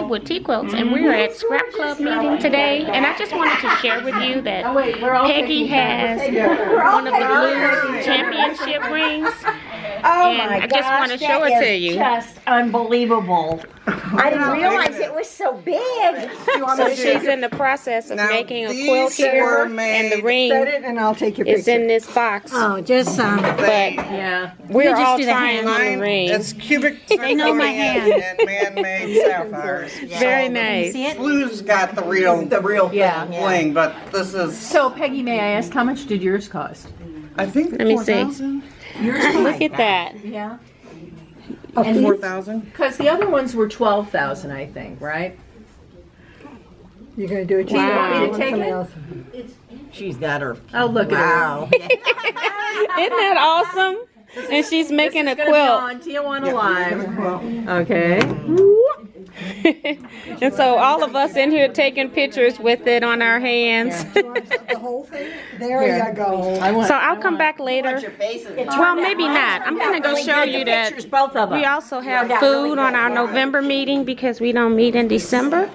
with Teaquilts, and we're at Scrap Club meeting today. And I just wanted to share with you that Peggy has one of the Blues championship rings. Oh and my I just want to show it to you. Just unbelievable. I didn't realize it was so big. So she's in the process of making a quilt here, and the ring Set it and I'll take your is in this box. Oh, just some. But Yeah. we're just all do the trying on the Mine, ring. it's cubic They know my zirconia and man-made sapphires. Very So nice. See it? Blue's got the real bling, but this is, So, Peggy, may I ask, how much did yours cost? I think, Let me see. 4,000. Look at that. Yeah. And 4,000. Because the other ones were 12,000, I think, right? You're going to do it Do you want me to yourself? take Somebody it? else. She's got her. Oh, look Wow. Isn't that awesome? And she's making a It's gonna be quilt. on Tijuana Live. Okay. And so all of us in here taking pictures with it on our hands. Do you want the whole thing? There you go. So I'll come back later. Well, maybe not. I'm going to go show you that Pictures, both of them. we also have food on our November meeting because we don't meet in December.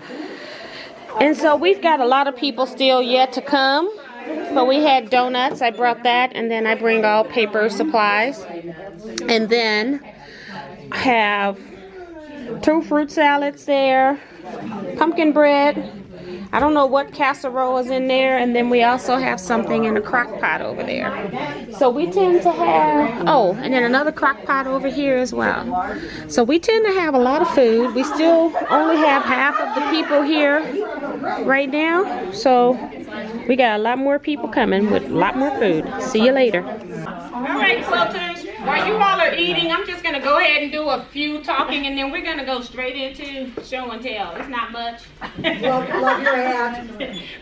And so we've got a lot of people still yet to come. But we had donuts. I brought that. And then I bring all paper supplies. And then I have 2 fruit salads there, pumpkin bread. I don't know what casserole is in there, and then we also have something in a crock pot over there. So we tend to have, oh, and then another crock pot over here as well. So we tend to have a lot of food. We still only have half of the people here right now. So we got a lot more people coming with a lot more food. See you later. All right, quilters. While you all are eating, I'm just going to go ahead and do a few talking, and then we're going to go straight into show and tell. It's not much. Love your hat.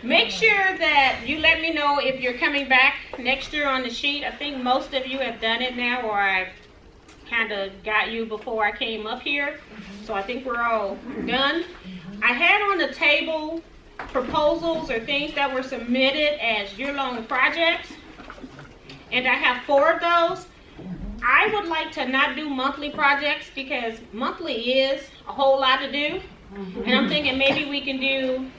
Make sure that you let me know if you're coming back next year on the sheet. I think most of you have done it now, or I kind of got you before I came up here. So I think we're all done. I had on the table proposals or things that were submitted as year-long projects, and I have 4 of those. I would like to not do monthly projects because monthly is a whole lot to do. And I'm thinking maybe we can do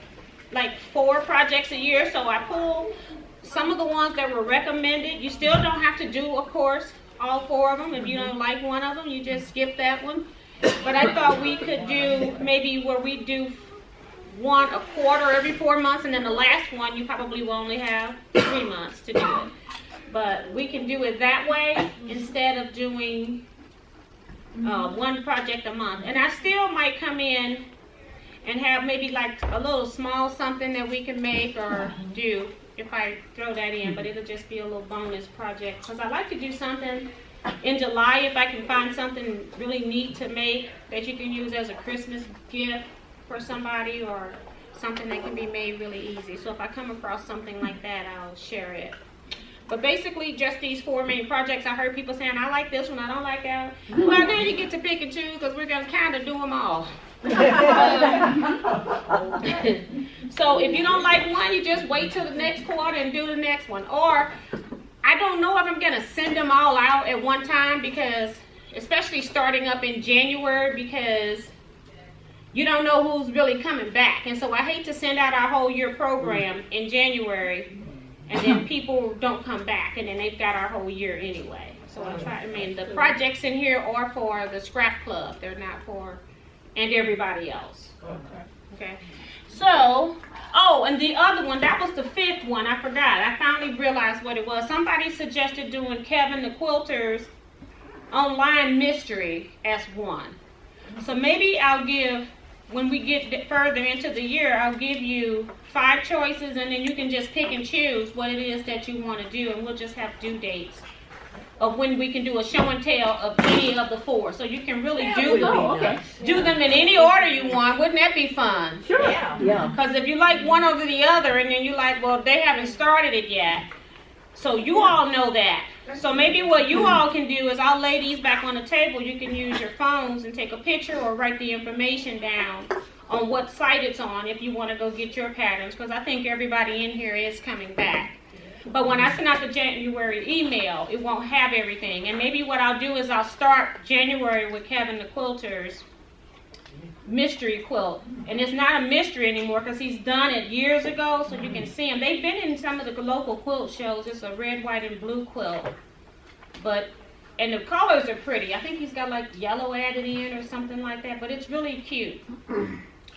like 4 projects a year. So I pulled some of the ones that were recommended. You still don't have to do, of course, all 4 of them. If you don't like one of them, you just skip that one. But I thought we could do maybe where we do one a quarter every 4 months, and then the last one you probably will only have 3 months to do it. But we can do it that way instead of doing 1 project a month. And I still might come in and have maybe like a little small something that we can make or do if I throw that in, but it'll just be a little bonus project. Because I like to do something in July if I can find something really neat to make that you can use as a Christmas gift for somebody, or something that can be made really easy. So if I come across something like that, I'll share it. But basically, just these 4 main projects. I heard people saying, I like this one, I don't like that one. Well, now you get to pick and choose because we're going to kind of do them all. So if you don't like one, you just wait till the next quarter and do the next one. Or I don't know if I'm going to send them all out at one time, because especially starting up in January, because you don't know who's really coming back. And so I hate to send out our whole year program in January and then people don't come back, and then they've got our whole year anyway. So I mean, the projects in here are for the scrap club. They're not for, and everybody else. Okay. So, oh, and the other one, that was the 5th one. I forgot. I finally realized what it was. Somebody suggested doing Kevin the Quilter's online mystery as one. So maybe I'll give, when we get further into the year, I'll give you 5 choices, and then you can just pick and choose what it is that you want to do, and we'll just have due dates of when we can do a show and tell of any of the 4. So you can really do them in any order you want. Wouldn't that be fun? Sure. Yeah. Because if you like one over the other, and then you like, well, they haven't started it yet. So you all know that. So maybe what you all can do is, I'll lay these back on the table. You can use your phones and take a picture or write the information down on what site it's on if you want to go get your patterns, because I think everybody in here is coming back. But when I send out the January email, it won't have everything. And maybe what I'll do is I'll start January with Kevin the Quilter's mystery quilt. And it's not a mystery anymore because he's done it years ago, so you can see him. They've been in some of the local quilt shows. It's a red, white, and blue quilt. And the colors are pretty. I think he's got like yellow added in or something like that, but it's really cute.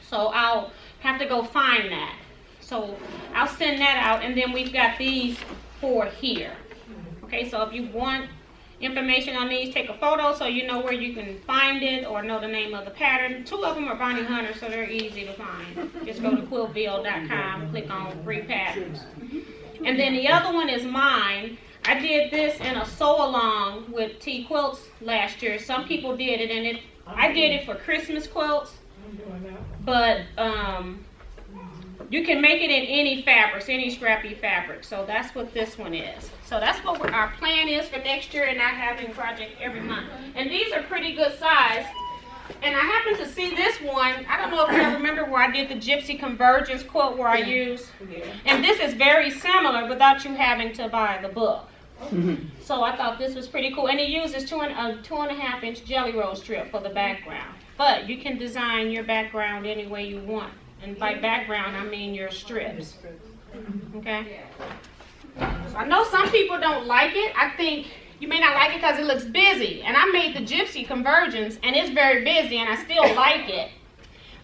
So I'll have to go find that. So I'll send that out, and then we've got these 4 here. Okay, so if you want information on these, take a photo so you know where you can find it or know the name of the pattern. 2 of them are Bonnie Hunter, so they're easy to find. Just go to quiltville.com, click on free patterns. And then the other one is mine. I did this in a sew-along with Teaquilts last year. Some people did it, and I did it for Christmas quilts. But you can make it in any fabrics, any scrappy fabric. So that's what this one is. So that's what our plan is for next year, and not having a project every month. And these are pretty good size. And I happen to see this one. I don't know if you remember where I did the Gypsy Convergence quilt where I used. And this is very similar without you having to buy the book. So I thought this was pretty cool. And it uses a 2.5 inch jelly roll strip for the background. But you can design your background any way you want. And by background, I mean your strips. Okay? So I know some people don't like it. I think you may not like it because it looks busy. And I made the Gypsy Convergence, and it's very busy, and I still like it.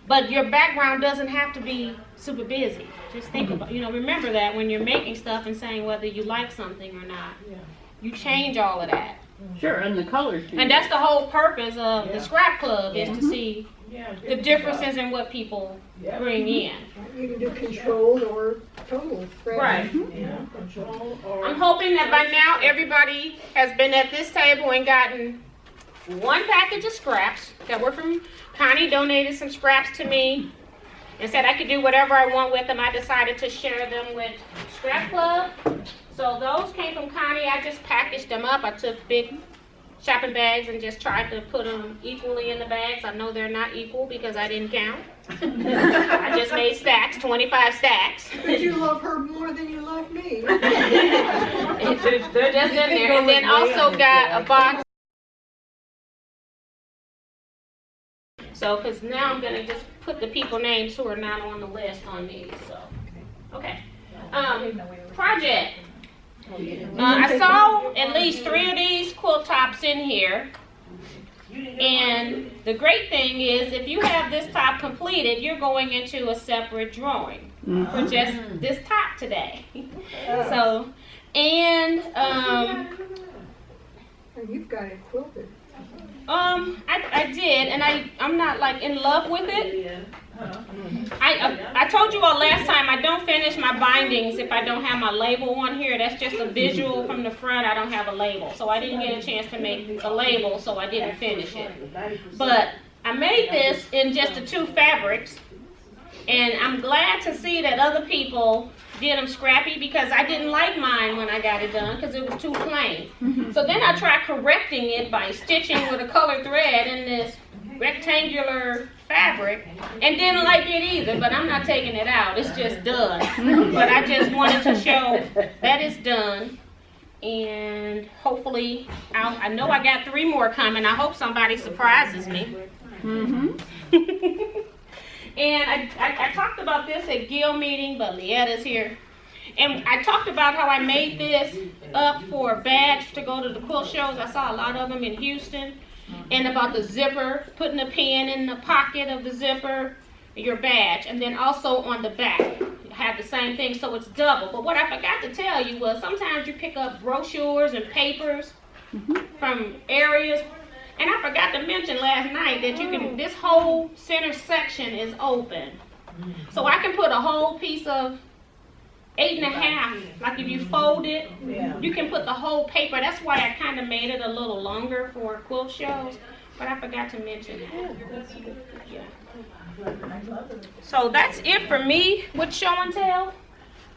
But your background doesn't have to be super busy. Just think about, remember that when you're making stuff and saying whether you like something or not. You change all of that. Sure, and the colors. And that's the whole purpose of the scrap club, is to see the differences in what people bring in. You can do controlled or total. Right. I'm hoping that by now everybody has been at this table and gotten 1 package of scraps that were from Connie. Donated some scraps to me and said I could do whatever I want with them. I decided to share them with Scrap Club. So those came from Connie. I just packaged them up. I took big shopping bags and just tried to put them equally in the bags. I know they're not equal because I didn't count. I just made stacks, 25 stacks. But you love her more than you love me. They're just in there. And then also got a box. So, because now I'm going to just put the people names who are not on the list on these. So, okay. Project. I saw at least 3 of these quilt tops in here. And the great thing is, if you have this top completed, you're going into a separate drawing for just this top today. So, and you've got it quilted. I did, and I'm not like in love with it. I told you all last time I don't finish my bindings if I don't have my label on here. That's just a visual from the front. I don't have a label, so I didn't get a chance to make a label, so I didn't finish it. But I made this in just the 2 fabrics, and I'm glad to see that other people did them scrappy, because I didn't like mine when I got it done because it was too plain. So then I tried correcting it by stitching with a colored thread in this rectangular fabric, and didn't like it either, but I'm not taking it out. It's just done. But I just wanted to show that it's done, and hopefully I know I got 3 more coming. I hope somebody surprises me. And I talked about this at Guild meeting, but Leetta's here. And I talked about how I made this up for a badge to go to the quilt shows. I saw a lot of them in Houston. And about the zipper, putting a pin in the pocket of the zipper, your badge. And then also on the back, have the same thing, so it's double. But what I forgot to tell you was sometimes you pick up brochures and papers from areas. And I forgot to mention last night that you can, this whole center section is open. So I can put a whole piece of 8.5, like if you fold it, you can put the whole paper. That's why I kind of made it a little longer for quilt shows, but I forgot to mention that. So that's it for me with show and tell.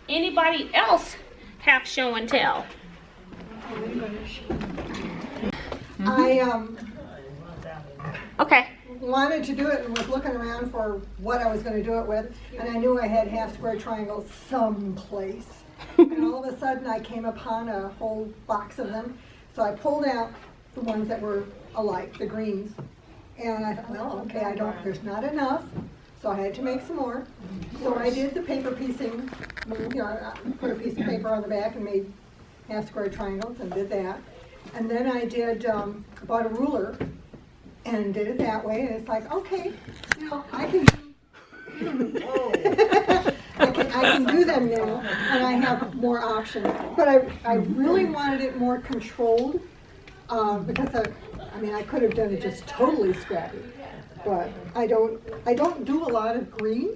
Anybody else have show and tell? I wanted to do it and was looking around for what I was going to do it with, and I knew I had half square triangles someplace. And all of a sudden I came upon a whole box of them, so I pulled out the ones that were alike, the greens, And I thought, well, okay, there's not enough, so I had to make some more. So I did the paper piecing, you know, I put a piece of paper on the back and made half square triangles and did that. And then I bought a ruler and did it that way, and it's like, okay, you know, I can do them now, and I have more options. But I really wanted it more controlled, because I could have done it just totally scrappy, but I don't do a lot of green,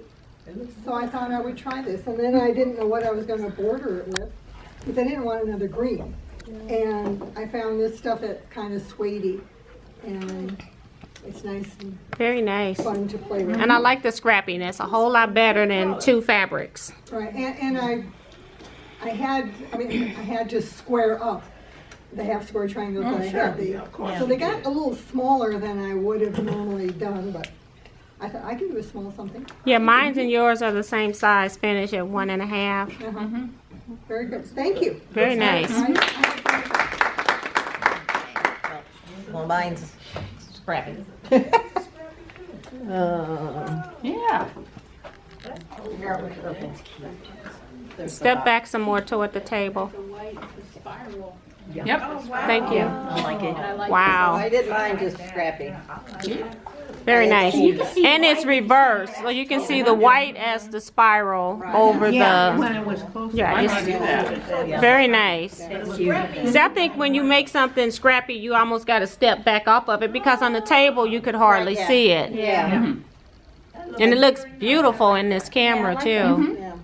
so I thought I would try this. And then I didn't know what I was going to border it with, because I didn't want another green. And I found this stuff that's kind of suede-y, and it's nice and Very nice. fun to play with. And I like the scrappiness a whole lot better than two fabrics. Right, and I had to square up the half square triangles that I had. So they got a little smaller than I would have normally done, but I thought I can do a small something. Yeah, mine and yours are the same size, finish at 1.5. Very good, thank you. Very nice. Well, mine's scrappy. Yeah. Step back some more toward the table. Yep. Thank you. I like it. Wow. I did mine just scrappy. Very nice. And it's reversed, so you can see the white as the spiral over When the. it was close. Yeah, I it's do that. very nice. See, I think when you make something scrappy, you almost got to step back off of it, because on the table you could hardly see it. Yeah. And it looks beautiful in this camera too. Yeah.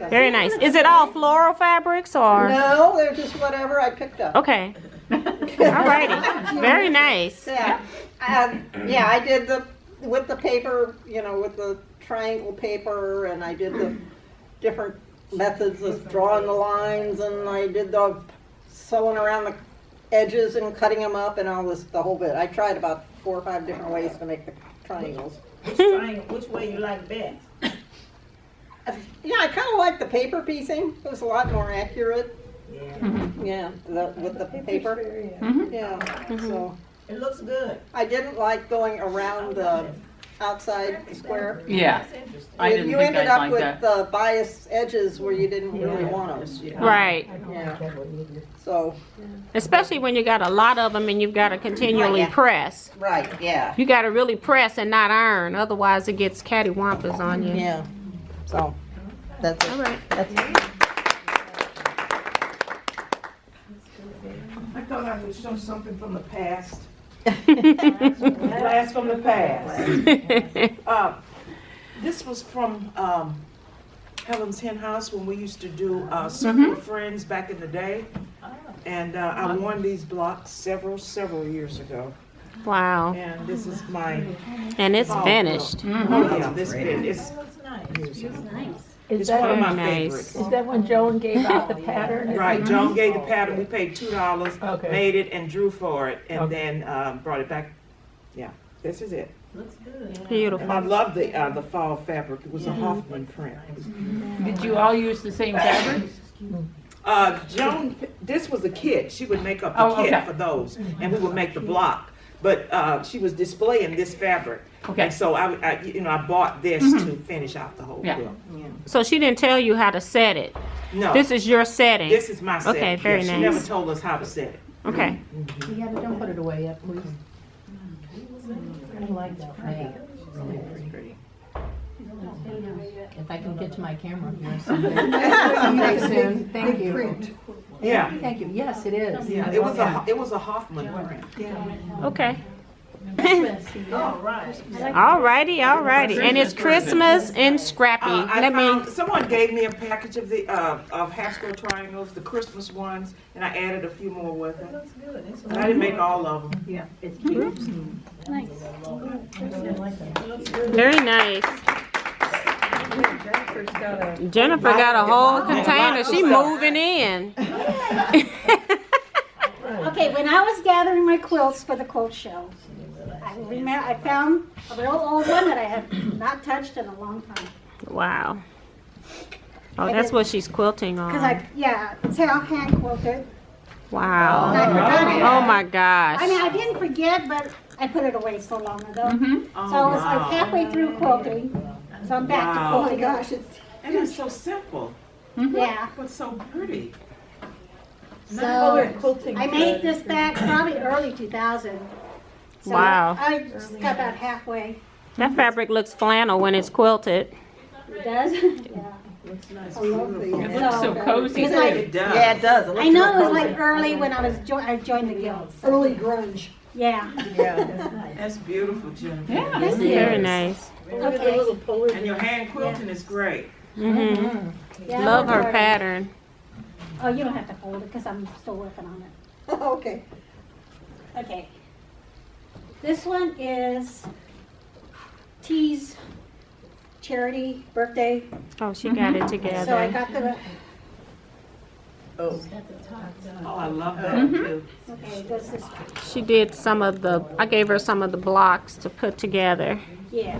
Very nice. Is it all floral fabrics or? No, they're just whatever I picked up. Okay. Alrighty. Very nice. Yeah. Yeah, I did with the paper, you know, with the triangle paper, and I did the different methods of drawing the lines, and I did the sewing around the edges and cutting them up and all this, the whole bit. I tried about 4 or 5 different ways to make the triangles. Which way you like best? Yeah, I kind of like the paper piecing. It was a lot more accurate. Yeah, with the paper. Yeah, so. It looks good. I didn't like going around the outside the square. Yeah. I didn't You think ended I'd up like with that. the biased edges where you didn't really want them. Right. Yeah. So, Especially when you got a lot of them and you've got to continually press. right, yeah, You got to really press and not iron, otherwise it gets cattywampus on you. yeah. So, that's All it. right. That's it. I thought I would show something from the past. Blast from the past. This was from Helen's Hen House when we used to do Circle of Friends back in the day. And I won these blocks several years ago. Wow. And this is my And it's finished. yeah, this bit. It's one of my Very favorites. nice. Is that when Joan gave out the pattern? Right, Joan gave the pattern, we paid $2, Okay. made it and drew for it, and then brought it back. Yeah, this is it. And I Beautiful. love the fall fabric, it was a Hoffman print. Did you all use the same fabric? Joan, this was a kit, she would make up the Oh, kit okay. for those, and we would make the block. But she was displaying this fabric, Okay. and so I bought this to finish out the whole Yeah. quilt. So she didn't tell you how to set it. No, This is your setting. this is my set. Okay, very She nice. never told us how to set it. Okay. Yeah, but don't put it away yet, please. I like that. Yeah. It's pretty. If I can get to my camera here someday soon. Thank you. Print. Yeah, Thank you. Yes, it is. yeah, it was a Hoffman print. Okay. All right. Alrighty. And it's Christmas and scrappy. Someone gave me a package of the of half square triangles, the Christmas ones, and I added a few more with it. And I didn't make all of them. Yeah, it's cute. Very nice. Jennifer got a whole container. She moving in. Okay, when I was gathering my quilts for the quilt show, I found a real old one that I had not touched in a long time. Wow. Oh, that's what she's quilting Because on. it's hand quilted. Wow. And I forgot it. Oh my gosh. I mean, I didn't forget, but I put it away so long ago. Oh, So I was wow. like halfway through quilting, so I'm back Wow. to Oh my quilting. gosh, it's, And it's so simple, Yeah, but so pretty. so I made this back probably early 2000. So Wow. I just got about halfway. That fabric looks flannel when it's quilted. It does? Yeah. I love the. It looks so cozy. It's like, It does. Yeah, it does. It I looks know real it was cozy. like early when I joined the guilds. Early grunge. Yeah. That's beautiful, Jennifer. Yeah. Thank you. Very nice. Okay. And your hand quilting is great. hmm Yeah, Love her sorry. pattern. Oh, you don't have to hold it because I'm still working on it. Okay. Okay. This one is T's charity birthday. Oh, she got it So I together. got the, Oh, I love that too. okay, this is, She did I gave her some of the blocks to put together. yeah.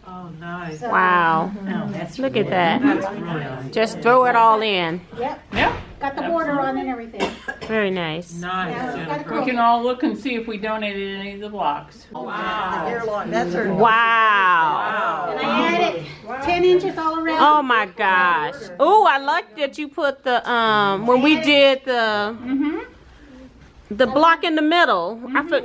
Oh, nice. So, Wow. Look at that. That's brilliant. Just throw it all in. Yep, Yeah. got the border on and everything. Very nice. Nice, Yeah, got Jennifer. it We cool. can all look and see if we donated any of the blocks. Wow. Year long. That's her. Wow. And I added 10 inches all around. Oh my gosh. Oh, I like that you put the when we did the block in the middle.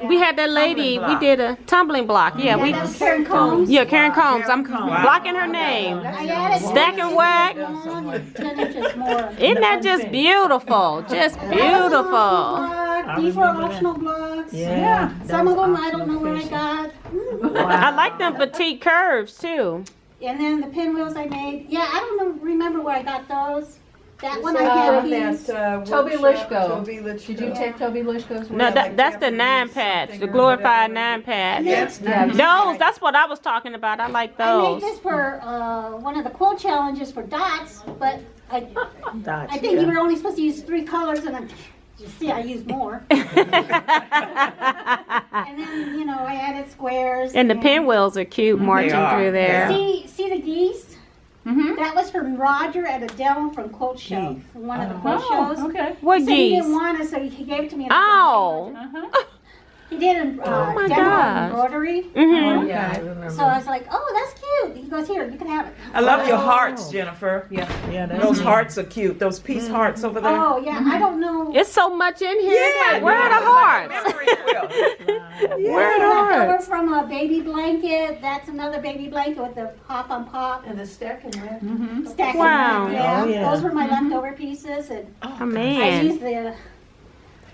We had that lady. We did a tumbling block. Yeah, Yeah, we. that was Karen Combs. Yeah, Karen Combs. I'm Wow. blocking her name. I added Stack and whack. 10 inches more. Isn't that just beautiful? Just beautiful. Block. These were optional blocks. Yeah. Some of them I don't know where I got. I like them petite curves too. And then the pinwheels I made. Yeah, I don't remember where I got those. That one I had these. Toby Lishko. Did you take Toby Lishko's? No, that's the 9-pads, the glorified 9-pad. Those, that's what I was talking about. I like I made those. this for one of the quilt challenges for dots, but I think you were only supposed to use 3 colors, and you see I used more. And then, you know, I added squares. And the pinwheels are cute marching are. through there. See the geese? That was from Roger at a demo from Quilt Show, from one of the quilt Oh, shows. okay. What He said he geese? didn't want it, so he gave it to me. in a Oh. Uh-huh. He did a my demo gosh. embroidery. Mm-hmm. Yeah, I remember. So I was like, oh, that's cute. He goes, here, you can have it. I love your hearts, Jennifer. Yeah, Those hearts are cute. Those peace hearts over there. Oh, yeah, I don't know. It's so much in here. It's like, where are the it's like a hearts? memory quilt. Where are the Leftover hearts? from a baby blanket. That's another baby blanket with the pop on pop. And the stack and wrap. Stacking Wow. it, yeah. Oh, yeah. Those were my leftover pieces, and Oh I man. used the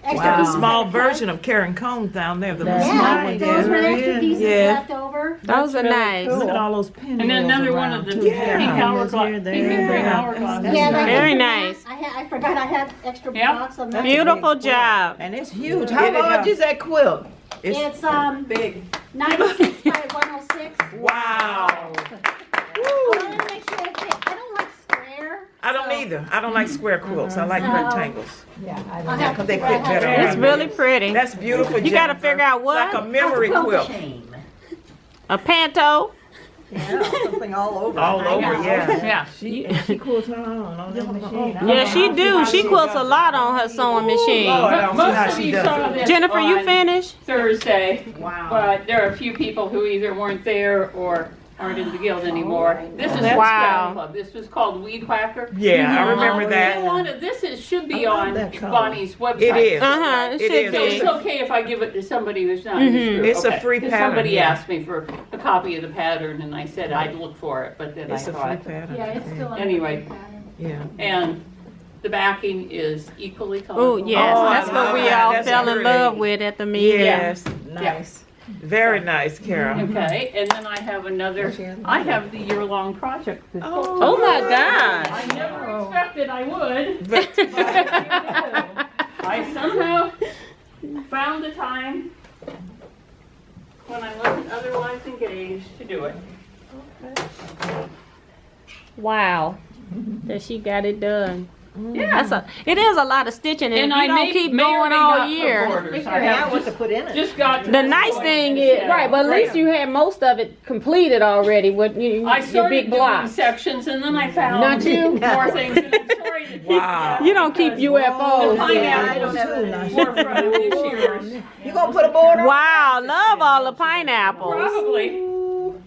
extra The pieces small that I cut. version of Karen Combs down there. The little That's small Yeah, one. those were extra pieces Yeah. left over. Those are nice. Look at all those pinwheels And then another one around, of the too. pink hourglass, pink and green hourglass. Yeah, that Very extra nice. box, I forgot I had extra Yeah. box on that. Beautiful job. And it's huge. How large is that quilt? It's Big. 96 by 106. Wow. I wanted to make sure it fit. I don't like square. I don't either. I don't like square quilts. I like rectangles. Yeah, I I'll have to They figure fit out how to better. do It's it. really pretty. That's beautiful, You gotta Jennifer. figure out It's what? like a memory quilt. A panto. Yeah, something all over. All over, yeah. Yeah. She quilts her own on that machine. Yeah, she do. She quilts a lot on her sewing Lord, machine. I don't see how Most of she you does saw it. this Jennifer, you on finished? Thursday, Wow. but there are a few people who either weren't there or aren't in the guild anymore. This is Wow. Scrap Club. This was called Weed Whacker. Yeah, I remember You that. want it- This should be on that color. Bonnie's website. It is. Uh-huh, it It should is. So it's be. okay if I give it to somebody who's not in this group. It's a Okay. free 'Cause pattern, Somebody yeah. asked me for a copy of the pattern, and I said I'd look for it, but then It's I a free thought, pattern. Yeah, it's still on Anyway. the pattern. Yeah. and the backing is equally colorful. Oh yes, Oh, I that's what love we that. all That's fell in pretty. love with at the meeting. Yes. Nice. Very nice, Carol. Okay, and then I have another, I have the year-long project. Oh my gosh. I never expected I would. But I somehow found the time when I wasn't otherwise engaged to do it. Wow. That she got it done. Yeah. It is a lot of stitching, and if you don't keep going all year. I have what to put in it. Just got to The nice thing is, right, but at least you had most of it completed already with I your started big doing blocks. sections and then I found Not you? more things. And I'm sorry to keep Wow. You don't keep because UFOs. the pineapples were from this year's. You gonna put a border? Wow, love all the pineapples.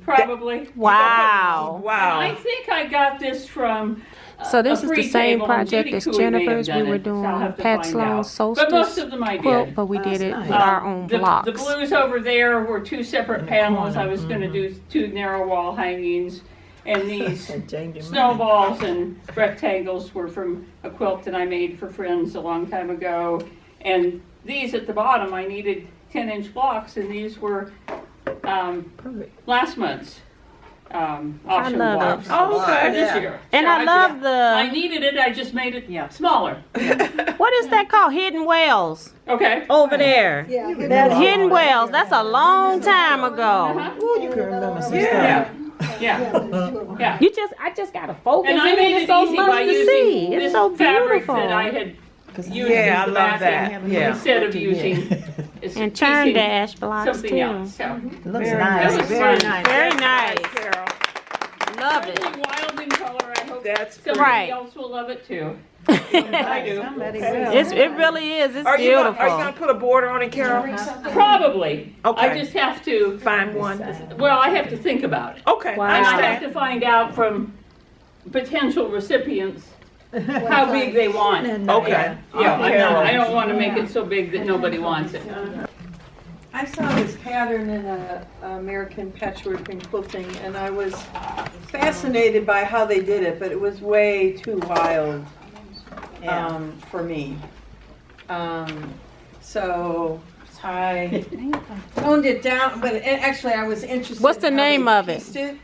Probably. Wow. I think I got this from. So this a is the free same table, and project Judy as Cooey may have Jennifer's. We done were it, so I'll doing have to Pat find Sloan's out. But most solstice of them I quilt, did. but we did it nice. with our own blocks. The blues over there were two separate panels. I was going to do two narrow wall hangings, and these snowballs and rectangles were from a quilt that I made for friends a long time ago. And these at the bottom, I needed 10-inch blocks, and these were last month's auction love blocks. it. Oh, okay. This year. And So I love I the, needed it. I just made it smaller. what is that called? Hidden Wells Okay. over there. Yeah. That's Hidden Wells. That's a long time ago. Uh-huh. You can remember some Yeah. stuff. Yeah. Yeah. I just gotta focus. And I in made it it so easy much by to using see. this It's so fabric beautiful. that I had used Yeah, as the I love backing that. Yeah. instead of using And turn using dash blocks something too. else. So. Looks Very nice. nice. Very Fun. nice. Very nice. Carol. Love it. Really wild in color. I hope That's somebody Right. else will love it too. I do. Somebody will. It really is. It's Are you beautiful. gonna put a border on it, Carol? Probably. Okay. I just have to. Find one. Well, I have to think about it. Okay. Wow. I And I have understand. to find out from potential recipients how big they want. Okay. Yeah, I don't want to make it so big that nobody wants it. I saw this pattern in American Patchwork and Quilting, and I was fascinated by how they did it, but it was way too wild for me. So I toned it down, but actually I was interested. What's the in how name they of it? pieced it.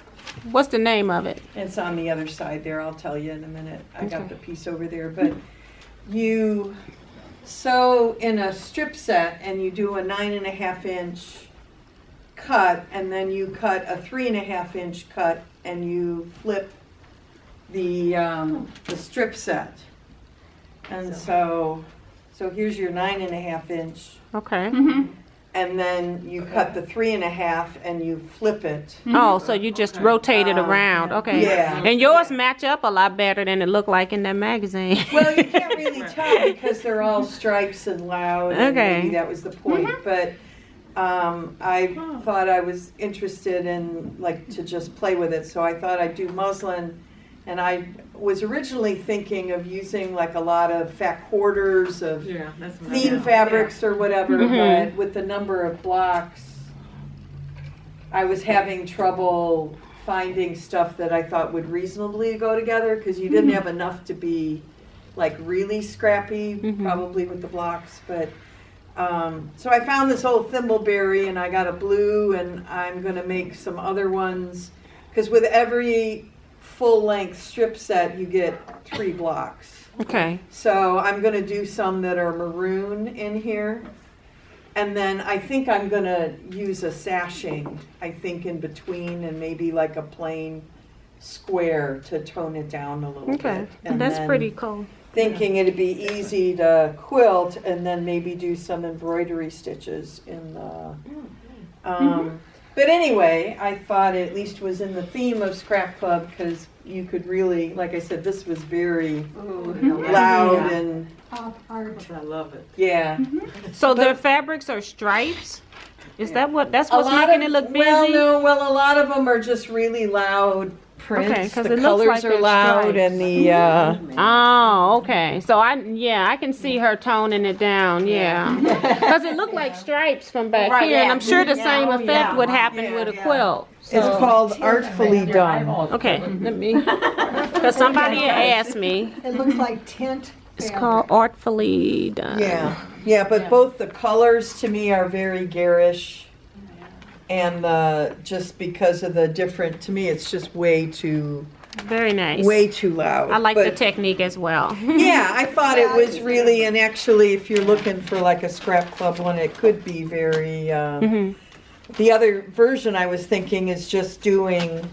What's the name of it? It's on the other side there. I'll tell you in a minute. I got the piece over there, but you sew in a strip set and you do a 9.5-inch cut, and then you cut a 3.5-inch cut, and you flip the strip set. And so here's your 9.5-inch, Okay. and then you cut the 3.5 and you flip it. Oh, so you just rotate it around. Okay. Yeah. And yours match up a lot better than it looked like in that magazine. Well, you can't really tell because they're all stripes and loud, and Okay. maybe that was the point. But I thought I was interested in, like, to just play with it, so I thought I'd do muslin. And I was originally thinking of using like a lot of fat quarters of theme fabrics or whatever, but with the number of blocks, I was having trouble finding stuff that I thought would reasonably go together, because you didn't have enough to be like really scrappy, probably with the blocks. But so I found this old thimbleberry, and I got a blue, and I'm gonna make some other ones, because with every full-length strip set you get 3 blocks. Okay. So I'm gonna do some that are maroon in here, and then I think I'm gonna use a sashing, I think, in between, and maybe like a plain square to tone it down a little Okay. bit. And That's then pretty cool. thinking it'd be easy to quilt, and then maybe do some embroidery stitches in the but anyway, I thought it at least was in the theme of Scrap Club, because you could really, like I said, this was very loud and I love it. yeah. So their fabrics are stripes? Is that's A what's lot making of- it look busy? Well, a lot of them are just really loud prints. Okay, 'cause the it looks colors like are they're loud, stripes. and the Oh, okay. So I can see her toning it down. Yeah, because it looked like stripes from back Right, here, and yeah. I'm sure the same Oh, effect yeah. would happen with a quilt. it's called Artfully Done. Okay, let me. Because somebody had asked me. It looks like tint It's fabric. called Artfully Done. Yeah, but both the colors to me are very garish, and just because of the different, to me it's just way too Very nice. loud. I like the But, technique as well. yeah, I thought it was really, and actually if you're looking for like a Scrap Club one, it could be very, the other version I was thinking is just doing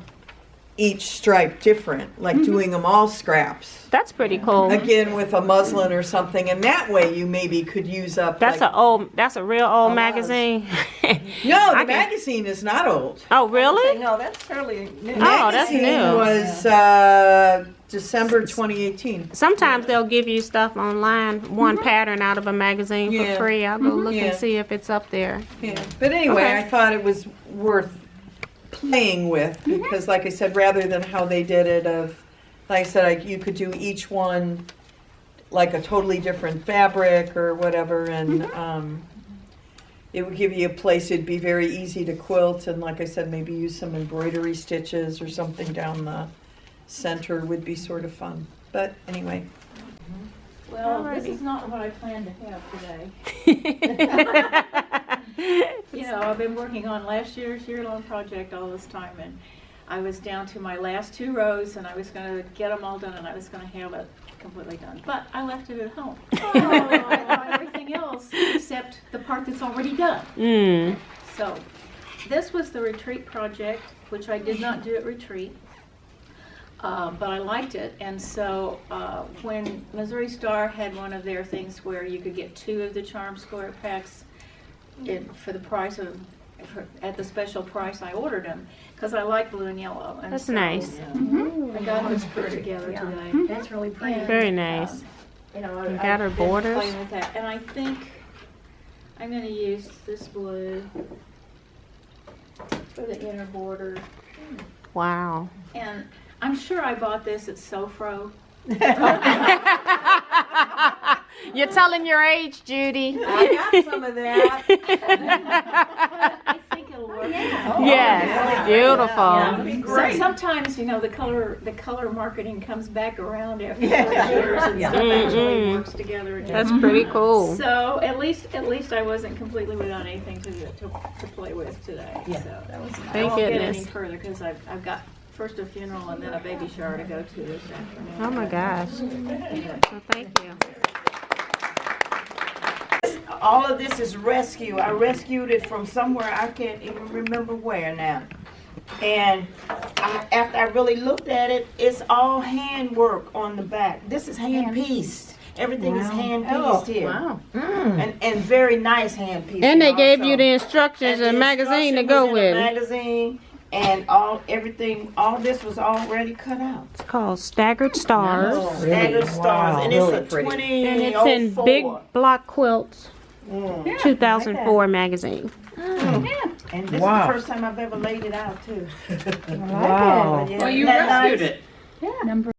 each stripe different, like doing them all scraps. That's pretty cool. Again, with a muslin or something, and that way you maybe could use up. That's that's a real old magazine. No, the magazine is not old. Oh, really? No, that's fairly new. Oh, that's Magazine new. was December 2018. Sometimes they'll give you stuff online, one pattern out of a magazine for Yeah. free. I'll go look Yeah. and see if it's up there. Yeah. But anyway, Okay. I thought it was worth playing with because, like I said, rather than how they did it, like I said, you could do each one like a totally different fabric or whatever, and it would give you a place. It'd be very easy to quilt, and like I said, maybe use some embroidery stitches or something down the center would be sort of fun. But anyway. Well, this is not what I planned to have today. You know, I've been working on last year's year-long project all this time, and I was down to my last 2 rows, and I was going to get them all done, and I was going to have it completely done. But I left it at home. Everything else except the part that's already done. Mm. So, this was the retreat project, which I did not do at retreat. But I liked it, and so when Missouri Star had one of their things where you could get 2 of the charm square packs for the price of, at the special price, I ordered them because I like blue and yellow. And That's so nice. I got this put together today. That's really pretty. Very nice. You know, You got her I've been borders? playing with that, and I think I'm going to use this blue for the inner border. Wow. And I'm sure I bought this at Sofro. You're telling your age, Judy. I got some of that. But I think it'll work. Yes, beautiful. So sometimes, you know, the color marketing comes back around after 4 years and stuff actually works together again. That's pretty cool. So at least I wasn't completely without anything to play with today. Yeah. So that was. I Thank won't get goodness. any further because I've got first a funeral and then a baby shower to go to this afternoon. Oh my gosh. Well, thank you. All of this is rescue. I rescued it from somewhere I can't even remember where now. And after I really looked at it, it's all handwork on the back. This is hand pieced. Everything is hand pieced here. Wow. And very nice hand pieced. And they gave you the instructions and magazine to go with. Magazine and everything, all this was already cut out. It's called Staggered Stars. Staggered stars, and it's Really a pretty. 2004. And it's in Big Block Quilts, 2004 magazine. And this Wow. is the first time I've ever laid it out too. Wow. Yeah, Well, you isn't that rescued nice? it. Number